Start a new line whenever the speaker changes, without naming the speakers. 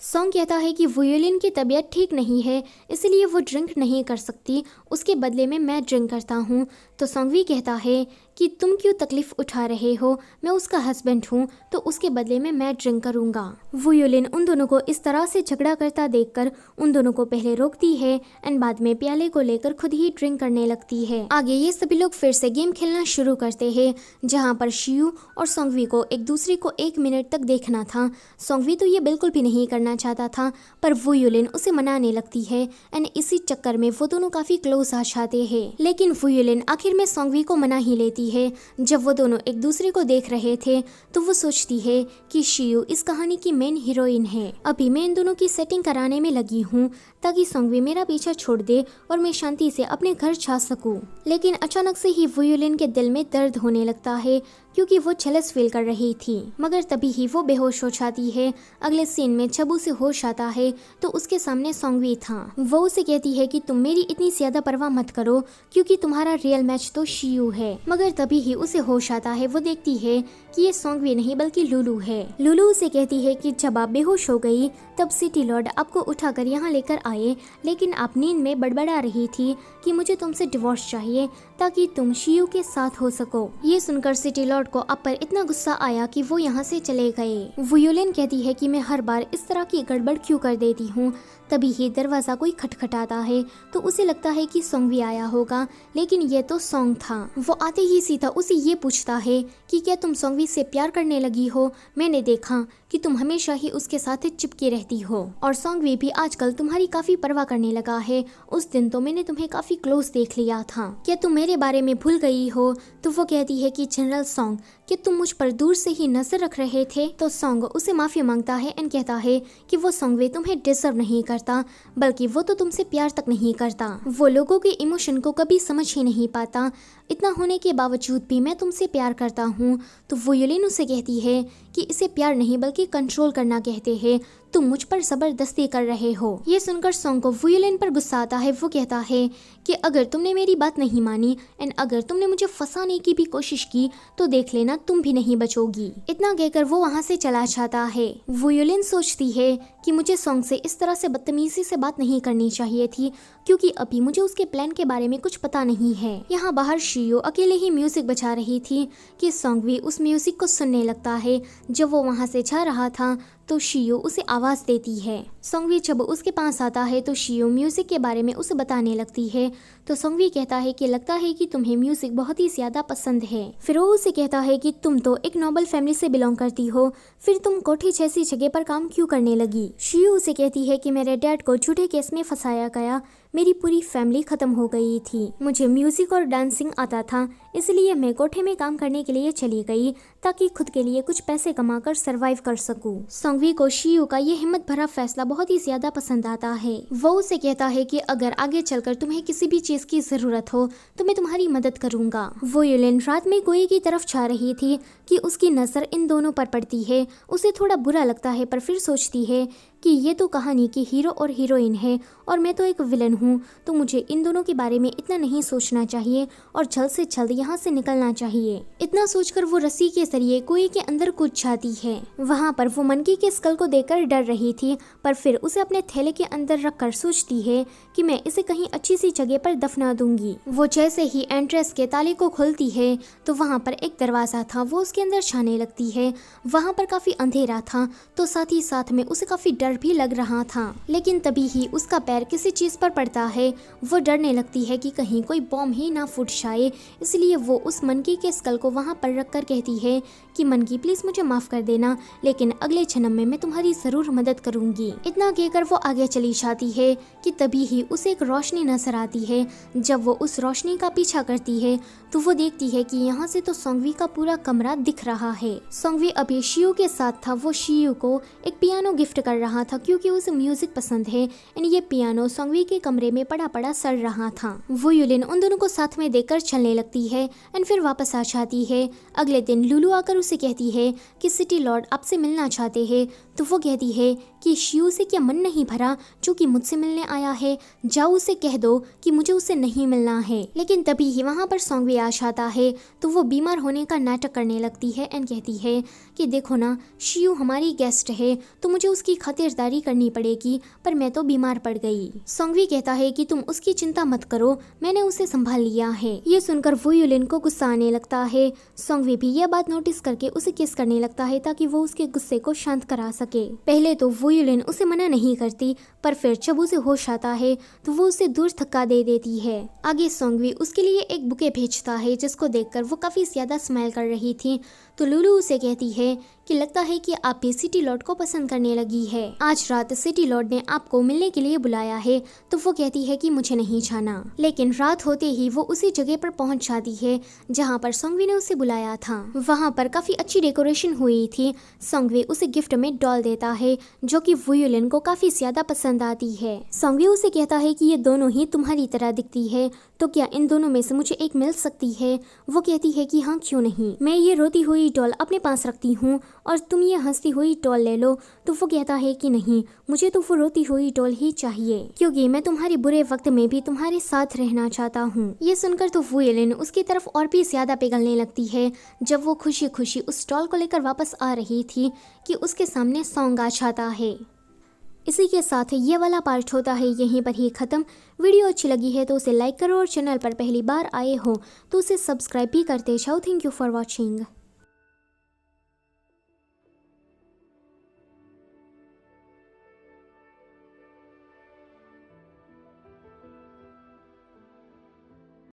Song कहता है कि वुयुलिन की तबीयत ठीक नहीं है, इसलिए वो ड्रिंक नहीं कर सकती, उसके बदले में मैं ड्रिंक करता हूँ। तो सॉन्गवी कहता है कि तुम क्यों तकलीफ उठा रहे हो, मैं उसका हस्बैंड हूँ, तो उसके बदले में मैं ड्रिंक करूँगा। वुयुलिन उन दोनों को इस तरह से झगड़ा करता देखकर उन दोनों को पहले रोकती है एंड बाद में प्याले को लेकर खुद ही ड्रिंक करने लगती है। आगे ये सभी लोग फिर से गेम खेलना शुरू करते हैं, जहाँ पर शियू और सॉन्गवी को एक दूसरे को 1 मिनट तक देखना था। सॉन्गवी तो ये बिल्कुल भी नहीं करना चाहता था, पर वुयुलिन उसे मनाने लगती है एंड इसी चक्कर में वो दोनों काफी क्लोज आ जाते हैं। लेकिन वुयुलिन आखिर में सॉन्गवी को मना ही लेती है। जब वो दोनों एक दूसरे को देख रहे थे तो वो सोचती है कि शियू इस कहानी की मेन हीरोइन है। अभी मैं इन दोनों की सेटिंग कराने में लगी हूँ ताकि सॉन्गवी मेरा पीछा छोड़ दे और मैं शांति से अपने घर जा सकूं। लेकिन अचानक से ही वुयुलिन के दिल में दर्द होने लगता है क्योंकि वो जेलस फील कर रही थी, मगर तभी ही वो बेहोश हो जाती है। अगले सीन में चबू से होश आता है तो उसके सामने सॉन्गवी था। वो उसे कहती है कि तुम मेरी इतनी ज्यादा परवाह मत करो क्योंकि तुम्हारा रियल मैच तो शियू है। मगर तभी ही उसे होश आता है। वो देखती है कि ये सॉन्गवी नहीं बल्कि लुलू है। लुलू उसे कहती है कि जब आप बेहोश हो गई तब सिटी लॉर्ड आपको उठाकर यहाँ लेकर आए, लेकिन आप नींद में बड़बड़ा रही थी कि मुझे तुमसे डिवोर्स चाहिए ताकि तुम शियू के साथ हो सको। ये सुनकर सिटी लॉर्ड को आप पर इतना गुस्सा आया कि वो यहाँ से चले गए। वुयुलिन कहती है कि मैं हर बार इस तरह की गड़बड़ क्यों कर देती हूँ। तभी ही दरवाजा कोई खटखटाता है तो उसे लगता है कि सॉन्गवी आया होगा, लेकिन ये तो सॉन्ग था। वो आते ही सीधा उसे ये पूछता है कि क्या तुम सॉन्गवी से प्यार करने लगी हो? मैंने देखा कि तुम हमेशा ही उसके साथ चिपकी रहती हो और सॉन्गवी भी आजकल तुम्हारी काफी परवाह करने लगा है। उस दिन तो मैंने तुम्हें काफी क्लोज देख लिया था, क्या तुम मेरे बारे में भूल गई हो? तो वो कहती है कि जनरल सॉन्ग, कि तुम मुझ पर दूर से ही नजर रख रहे थे। तो सॉन्ग उसे माफी मांगता है एंड कहता है कि वो सॉन्गवी तुम्हें डिजर्व नहीं करता, बल्कि वो तो तुमसे प्यार तक नहीं करता। वो लोगों के इमोशन को कभी समझ ही नहीं पाता। इतना होने के बावजूद भी मैं तुमसे प्यार करता हूँ। तो वुयुलिन उसे कहती है कि इसे प्यार नहीं बल्कि कंट्रोल करना कहते हैं, तुम मुझ पर जबरदस्ती कर रहे हो। ये सुनकर सॉन्ग को वुयुलिन पर गुस्सा आता है। वो कहता है कि अगर तुमने मेरी बात नहीं मानी एंड अगर तुमने मुझे फंसाने की भी कोशिश की तो देख लेना तुम भी नहीं बचोगी। इतना कहकर वो वहाँ से चला जाता है। वुयुलिन सोचती है कि मुझे सॉन्ग से इस तरह से बदतमीजी से बात नहीं करनी चाहिए थी क्योंकि अभी मुझे उसके प्लान के बारे में कुछ पता नहीं है। यहाँ बाहर शियो अकेले ही म्यूजिक बजा रही थी कि सॉन्गवी उस म्यूजिक को सुनने लगता है। जब वो वहाँ से जा रहा था तो शियो उसे आवाज देती है। सॉन्गवी जब उसके पास आता है तो शियो म्यूजिक के बारे में उसे बताने लगती है। तो सॉन्गवी कहता है कि लगता है कि तुम्हें म्यूजिक बहुत ही ज्यादा पसंद है। फिर वो उसे कहता है कि तुम तो एक नोबल फैमिली से बिलोंग करती हो, फिर तुम कोठी जैसी जगह पर काम क्यों करने लगी? शियो उसे कहती है कि मेरे डैड को झूठे केस में फंसाया गया, मेरी पूरी फैमिली खत्म हो गई थी। मुझे म्यूजिक और डांसिंग आता था, इसलिए मैं कोठे में काम करने के लिए चली गई ताकि खुद के लिए कुछ पैसे कमाकर सरवाइव कर सकूं। सॉन्गवी को शियू का ये हिम्मत भरा फैसला बहुत ही ज्यादा पसंद आता है। वो उसे कहता है कि अगर आगे चलकर तुम्हें किसी भी चीज की जरूरत हो तो मैं तुम्हारी मदद करूंगा। वुयुलिन रात में कुएं की तरफ जा रही थी कि उसकी नजर इन दोनों पर पड़ती है। उसे थोड़ा बुरा लगता है पर फिर सोचती है कि ये तो कहानी की हीरो और हीरोइन है और मैं तो एक विलन हूँ, तो मुझे इन दोनों के बारे में इतना नहीं सोचना चाहिए और जल्द से जल्द यहाँ से निकलना चाहिए। इतना सोचकर वो रस्सी के जरिए कुएं के अंदर कूद जाती है। वहाँ पर वो मंकी के स्कल को देखकर डर रही थी, पर फिर उसे अपने थैले के अंदर रखकर सोचती है कि मैं इसे कहीं अच्छी सी जगह पर दफना दूंगी। वो जैसे ही एंट्रेंस के ताले को खोलती है तो वहाँ पर एक दरवाजा था। वो उसके अंदर जाने लगती है। वहाँ पर काफी अंधेरा था तो साथ ही साथ में उसे काफी डर भी लग रहा था। लेकिन तभी ही उसका पैर किसी चीज पर पड़ता है। वो डरने लगती है कि कहीं कोई बॉम्ब ही ना फूट जाए, इसलिए वो उस मंकी के स्कल को वहाँ पर रखकर कहती है कि मंकी प्लीज मुझे माफ कर देना, लेकिन अगले जन्म में मैं तुम्हारी जरूर मदद करूंगी। इतना कहकर वो आगे चली जाती है कि तभी ही उसे एक रोशनी नजर आती है। जब वो उस रोशनी का पीछा करती है तो वो देखती है कि यहाँ से तो सॉन्गवी का पूरा कमरा दिख रहा है। सॉन्गवी अभी शियू के साथ था। वो शियू को एक पियानो गिफ्ट कर रहा था क्योंकि उसे म्यूजिक पसंद है एंड ये पियानो सॉन्गवी के कमरे में पड़ा पड़ा सड़ रहा था। वुयुलिन उन दोनों को साथ में देखकर चलने लगती है। है एंड फिर वापस आ जाती है। अगले दिन लुलू आकर उसे कहती है कि सिटी लॉर्ड आपसे मिलना चाहते हैं। तो वो कहती है कि शियू से क्या मन नहीं भरा जो कि मुझसे मिलने आया है, जाओ उसे कह दो कि मुझे उससे नहीं मिलना है। लेकिन तभी ही वहाँ पर सोंगवी आ जाता है। तो वो बीमार होने का नाटक करने लगती है एंड कहती है कि देखो ना, शियू हमारी गेस्ट है तो मुझे उसकी खातिरदारी करनी पड़ेगी, पर मैं तो बीमार पड़ गई। सोंगवी कहता है कि तुम उसकी चिंता मत करो, मैंने उसे संभाल लिया है। ये सुनकर वू युलिन को गुस्सा आने लगता है। सोंगवी भी यह बात नोटिस करके उसे किस करने लगता है ताकि वो उसके गुस्से को शांत करा सके। पहले तो वू युलिन उसे मना नहीं करती, पर फिर जब उसे होश आता है तो वो उसे दूर धक्का दे देती है। आगे सोंगवी उसके लिए एक बुके भेजता है जिसको देखकर वो काफी ज्यादा स्माइल कर रही थी। तो लुलू उसे कहती है कि लगता है कि आप भी सिटी लॉर्ड को पसंद करने लगी है। आज रात सिटी लॉर्ड ने आपको मिलने के लिए बुलाया है। तो वो कहती है कि मुझे नहीं जाना। लेकिन रात होते ही वो उसी जगह पर पहुंच जाती है जहां पर सोंगवी ने उसे बुलाया था। वहां पर काफी अच्छी डेकोरेशन हुई थी। सोंगवी उसे गिफ्ट में डॉल देता है जो कि वू युलिन को काफी ज्यादा पसंद आती है। सोंगवी उसे कहता है कि ये दोनों ही तुम्हारी तरह दिखती है, तो क्या इन दोनों में से मुझे एक मिल सकती है। वो कहती है कि हाँ क्यों नहीं, मैं ये रोती हुई डॉल अपने पास रखती हूँ और तुम ये हंसती हुई डॉल ले लो। तो वो कहता है कि नहीं, मुझे तो वो रोती हुई डॉल ही चाहिए क्योंकि मैं तुम्हारे बुरे वक्त में भी तुम्हारे साथ रहना चाहता हूँ। ये सुनकर तो वू युलिन उसकी तरफ और भी ज्यादा पिघलने लगती है। जब वो खुशी खुशी उस डॉल को लेकर वापस आ रही थी कि उसके सामने सॉन्ग आ जाता है। इसी के साथ ये वाला पार्ट होता है यहीं पर ही ख़त्म। वीडियो अच्छी लगी है तो उसे लाइक करो और चैनल पर पहली बार आए हो तो उसे सब्सक्राइब भी करते जाओ। Thank you for watching.